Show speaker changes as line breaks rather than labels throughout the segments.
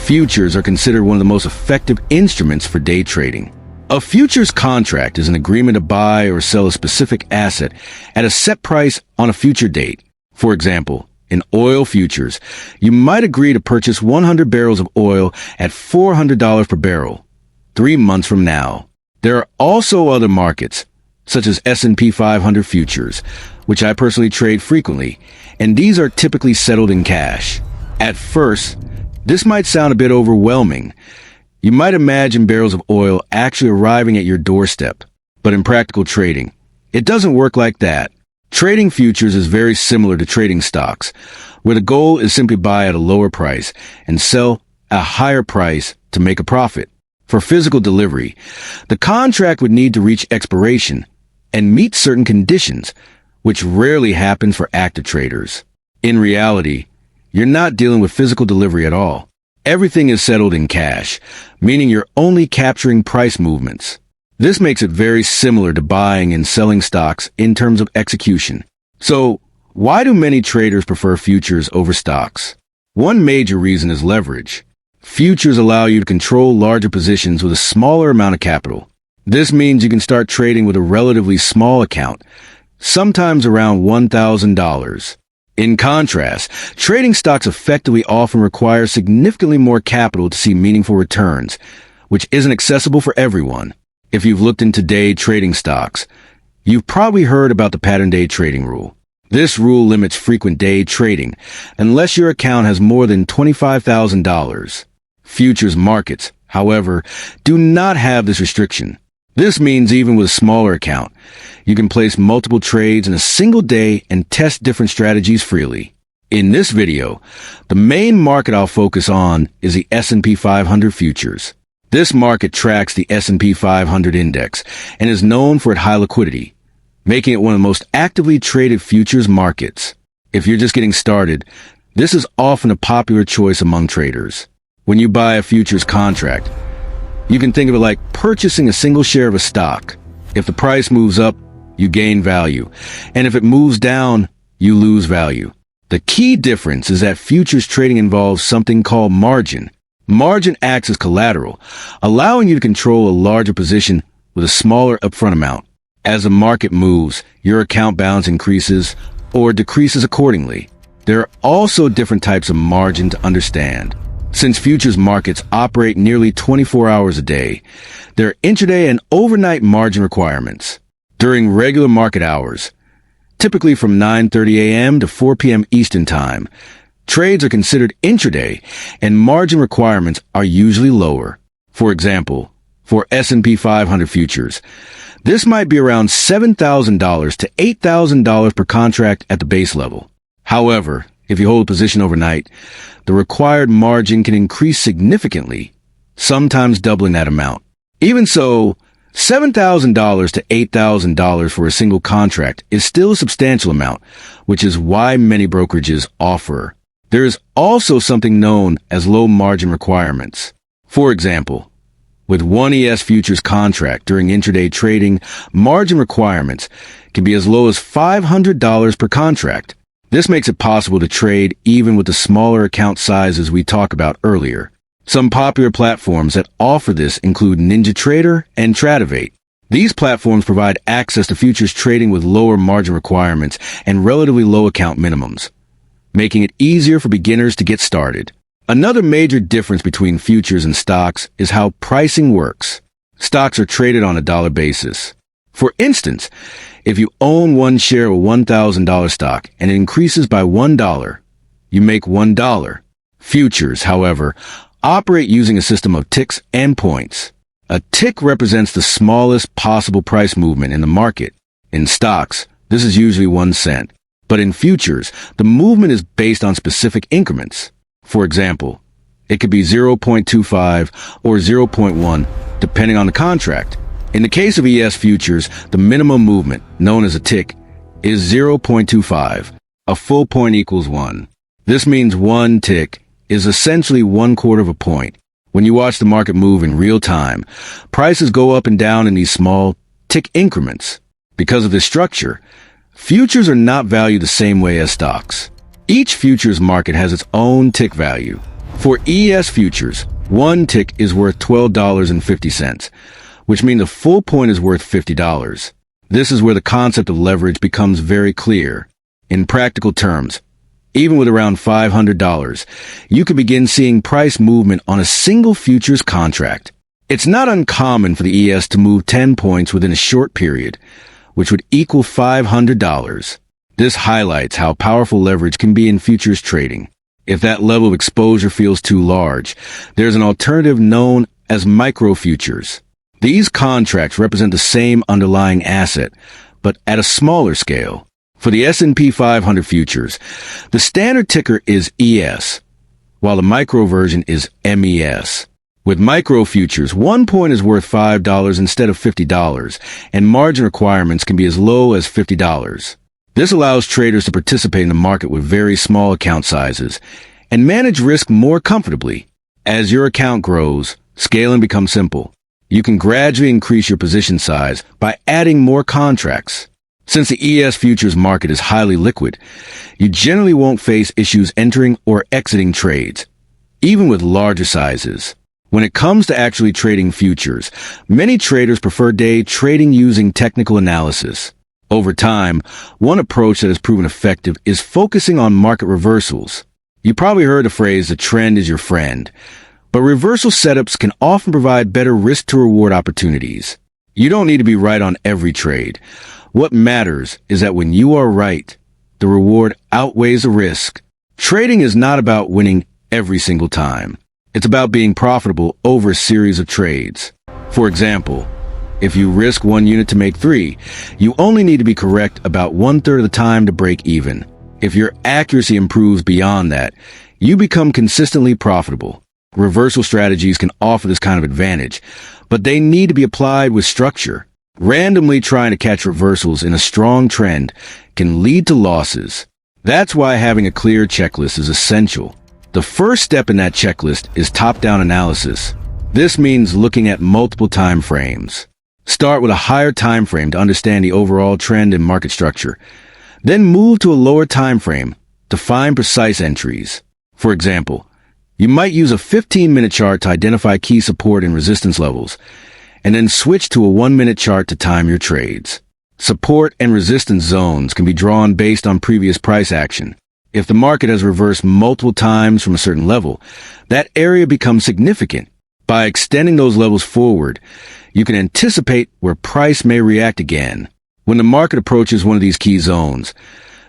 Futures are considered one of the most effective instruments for day trading. A futures contract is an agreement to buy or sell a specific asset at a set price on a future date. For example, in oil futures, you might agree to purchase 100 barrels of oil at $400 per barrel 3 months from now. There are also other markets, such as S&P 500 futures, which I personally trade frequently, and these are typically settled in cash. At first, this might sound a bit overwhelming. You might imagine barrels of oil actually arriving at your doorstep, but in practical trading, it doesn't work like that. Trading futures is very similar to trading stocks, where the goal is simply buy at a lower price and sell at a higher price to make a profit. For physical delivery, the contract would need to reach expiration and meet certain conditions, which rarely happens for active traders. In reality, you're not dealing with physical delivery at all. Everything is settled in cash, meaning you're only capturing price movements. This makes it very similar to buying and selling stocks in terms of execution. So, why do many traders prefer futures over stocks? One major reason is leverage. Futures allow you to control larger positions with a smaller amount of capital. This means you can start trading with a relatively small account, sometimes around $1,000. In contrast, trading stocks effectively often require significantly more capital to see meaningful returns, which isn't accessible for everyone. If you've looked into day trading stocks, you've probably heard about the pattern day trading rule. This rule limits frequent day trading unless your account has more than $25,000. Futures markets, however, do not have this restriction. This means even with a smaller account, you can place multiple trades in a single day and test different strategies freely. In this video, the main market I'll focus on is the S&P 500 futures. This market tracks the S&P 500 index and is known for its high liquidity, making it one of the most actively traded futures markets. If you're just getting started, this is often a popular choice among traders. When you buy a futures contract, you can think of it like purchasing a single share of a stock. If the price moves up, you gain value, and if it moves down, you lose value. The key difference is that futures trading involves something called margin. Margin acts as collateral, allowing you to control a larger position with a smaller upfront amount. As the market moves, your account balance increases or decreases accordingly. There are also different types of margin to understand. Since futures markets operate nearly 24 hours a day, there are intraday and overnight margin requirements. During regular market hours, typically from 9:30 a.m. to 4 p.m. Eastern Time, trades are considered intraday and margin requirements are usually lower. For example, for S&P 500 futures, this might be around $7,000 to $8,000 per contract at the base level. However, if you hold a position overnight, the required margin can increase significantly, sometimes doubling that amount. Even so, $7,000 to $8,000 for a single contract is still a substantial amount, which is why many brokerages offer. There is also something known as low margin requirements. For example, with one ES futures contract during intraday trading, margin requirements can be as low as $500 per contract. This makes it possible to trade even with the smaller account sizes we talked about earlier. Some popular platforms that offer this include NinjaTrader and Tradivate. These platforms provide access to futures trading with lower margin requirements and relatively low account minimums, making it easier for beginners to get started. Another major difference between futures and stocks is how pricing works. Stocks are traded on a dollar basis. For instance, if you own one share of a $1,000 stock and it increases by $1, you make $1. Futures, however, operate using a system of ticks and points. A tick represents the smallest possible price movement in the market. In stocks, this is usually 1 cent. But in futures, the movement is based on specific increments. For example, it could be 0.25 or 0.1, depending on the contract. In the case of ES futures, the minimum movement, known as a tick, is 0.25. A full point equals 1. This means 1 tick is essentially 1/4 of a point. When you watch the market move in real time, prices go up and down in these small tick increments. Because of this structure, futures are not valued the same way as stocks. Each futures market has its own tick value. For ES futures, one tick is worth $12.50, which means the full point is worth $50. This is where the concept of leverage becomes very clear. In practical terms, even with around $500, you can begin seeing price movement on a single futures contract. It's not uncommon for the ES to move 10 points within a short period, which would equal $500. This highlights how powerful leverage can be in futures trading. If that level of exposure feels too large, there's an alternative known as micro futures. These contracts represent the same underlying asset, but at a smaller scale. For the S&P 500 futures, the standard ticker is ES, while the micro version is MES. With micro futures, one point is worth $5 instead of $50, and margin requirements can be as low as $50. This allows traders to participate in the market with very small account sizes and manage risk more comfortably. As your account grows, scaling becomes simple. You can gradually increase your position size by adding more contracts. Since the ES futures market is highly liquid, you generally won't face issues entering or exiting trades, even with larger sizes. When it comes to actually trading futures, many traders prefer day trading using technical analysis. Over time, one approach that has proven effective is focusing on market reversals. You probably heard the phrase, the trend is your friend, but reversal setups can often provide better risk-to-reward opportunities. You don't need to be right on every trade. What matters is that when you are right, the reward outweighs the risk. Trading is not about winning every single time. It's about being profitable over a series of trades. For example, if you risk 1 unit to make 3, you only need to be correct about 1/3 of the time to break even. If your accuracy improves beyond that, you become consistently profitable. Reversal strategies can offer this kind of advantage, but they need to be applied with structure. Randomly trying to catch reversals in a strong trend can lead to losses. That's why having a clear checklist is essential. The first step in that checklist is top-down analysis. This means looking at multiple time frames. Start with a higher time frame to understand the overall trend and market structure. Then move to a lower time frame to find precise entries. For example, you might use a 15-minute chart to identify key support and resistance levels, and then switch to a 1-minute chart to time your trades. Support and resistance zones can be drawn based on previous price action. If the market has reversed multiple times from a certain level, that area becomes significant. By extending those levels forward, you can anticipate where price may react again. When the market approaches one of these key zones,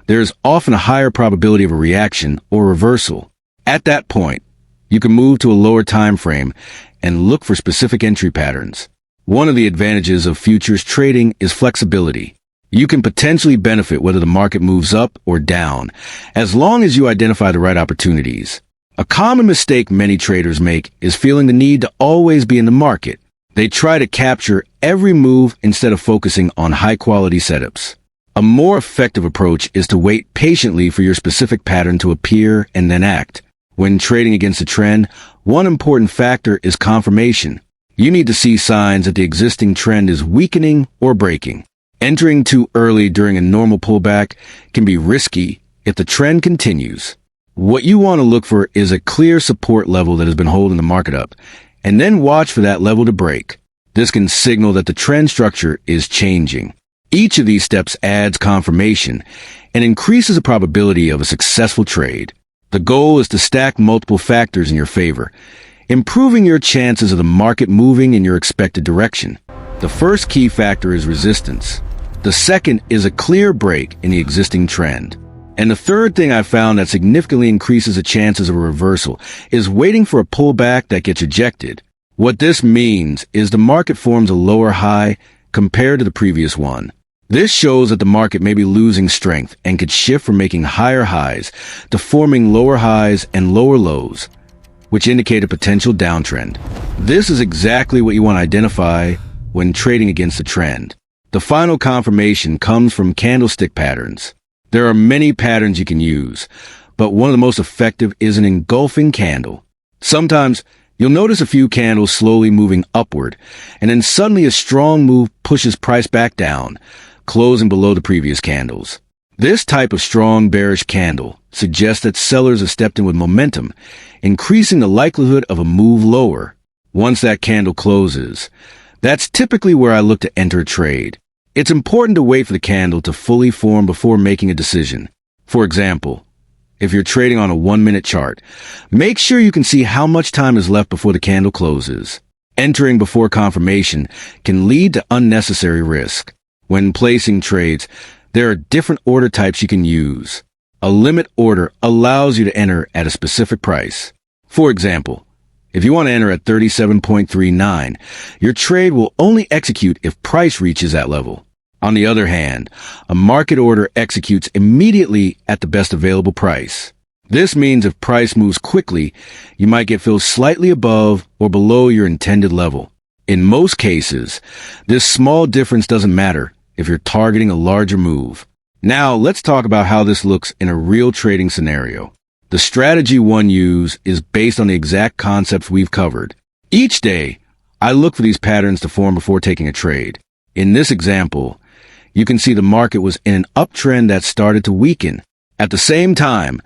there is often a higher probability of a reaction or reversal. At that point, you can move to a lower time frame and look for specific entry patterns. One of the advantages of futures trading is flexibility. You can potentially benefit whether the market moves up or down, as long as you identify the right opportunities. A common mistake many traders make is feeling the need to always be in the market. They try to capture every move instead of focusing on high-quality setups. A more effective approach is to wait patiently for your specific pattern to appear and then act. When trading against a trend, one important factor is confirmation. You need to see signs that the existing trend is weakening or breaking. Entering too early during a normal pullback can be risky if the trend continues. What you want to look for is a clear support level that has been holding the market up, and then watch for that level to break. This can signal that the trend structure is changing. Each of these steps adds confirmation and increases the probability of a successful trade. The goal is to stack multiple factors in your favor, improving your chances of the market moving in your expected direction. The first key factor is resistance. The second is a clear break in the existing trend. And the third thing I found that significantly increases the chances of a reversal is waiting for a pullback that gets ejected. What this means is the market forms a lower high compared to the previous one. This shows that the market may be losing strength and could shift from making higher highs to forming lower highs and lower lows, which indicate a potential downtrend. This is exactly what you want to identify when trading against the trend. The final confirmation comes from candlestick patterns. There are many patterns you can use, but one of the most effective is an engulfing candle. Sometimes you'll notice a few candles slowly moving upward, and then suddenly a strong move pushes price back down, closing below the previous candles. This type of strong bearish candle suggests that sellers have stepped in with momentum, increasing the likelihood of a move lower. Once that candle closes, that's typically where I look to enter a trade. It's important to wait for the candle to fully form before making a decision. For example, if you're trading on a 1-minute chart, make sure you can see how much time is left before the candle closes. Entering before confirmation can lead to unnecessary risk. When placing trades, there are different order types you can use. A limit order allows you to enter at a specific price. For example, if you want to enter at 37.39, your trade will only execute if price reaches that level. On the other hand, a market order executes immediately at the best available price. This means if price moves quickly, you might get filled slightly above or below your intended level. In most cases, this small difference doesn't matter if you're targeting a larger move. Now, let's talk about how this looks in a real trading scenario. The strategy one use is based on the exact concepts we've covered. Each day, I look for these patterns to form before taking a trade. In this example, you can see the market was in an uptrend that started to weaken. At the same time,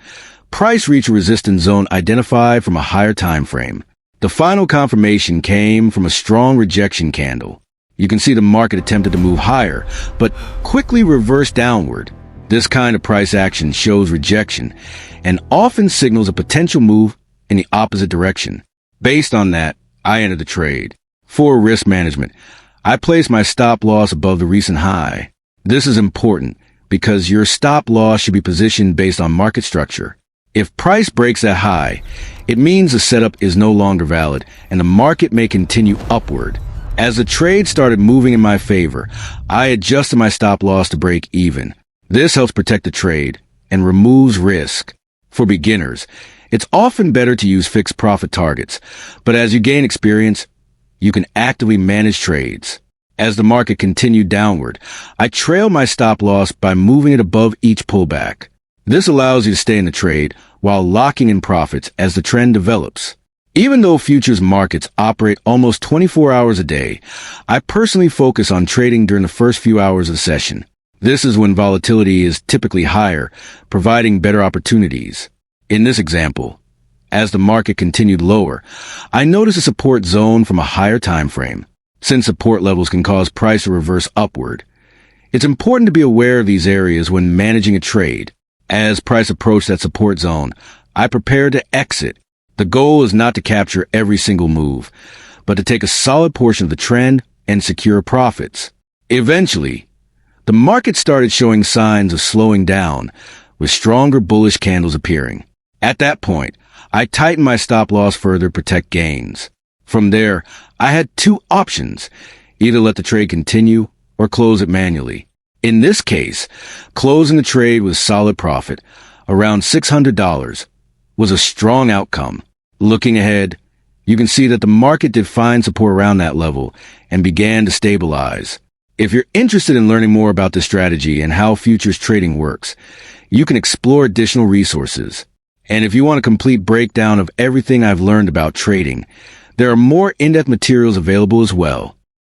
price reached a resistance zone identified from a higher time frame. The final confirmation came from a strong rejection candle. You can see the market attempted to move higher, but quickly reversed downward. This kind of price action shows rejection and often signals a potential move in the opposite direction. Based on that, I entered the trade. For risk management, I placed my stop loss above the recent high. This is important because your stop loss should be positioned based on market structure. If price breaks that high, it means the setup is no longer valid and the market may continue upward. As the trade started moving in my favor, I adjusted my stop loss to break even. This helps protect the trade and removes risk. For beginners, it's often better to use fixed profit targets, but as you gain experience, you can actively manage trades. As the market continued downward, I trailed my stop loss by moving it above each pullback. This allows you to stay in the trade while locking in profits as the trend develops. Even though futures markets operate almost 24 hours a day, I personally focus on trading during the first few hours of the session. This is when volatility is typically higher, providing better opportunities. In this example, as the market continued lower, I noticed a support zone from a higher time frame. Since support levels can cause price to reverse upward, it's important to be aware of these areas when managing a trade. As price approached that support zone, I prepared to exit. The goal is not to capture every single move, but to take a solid portion of the trend and secure profits. Eventually, the market started showing signs of slowing down, with stronger bullish candles appearing. At that point, I tightened my stop loss further to protect gains. From there, I had two options, either let the trade continue or close it manually. In this case, closing the trade with solid profit, around $600, was a strong outcome. Looking ahead, you can see that the market did find support around that level and began to stabilize. If you're interested in learning more about this strategy and how futures trading works, you can explore additional resources. And if you want a complete breakdown of everything I've learned about trading, there are more in-depth materials available as well.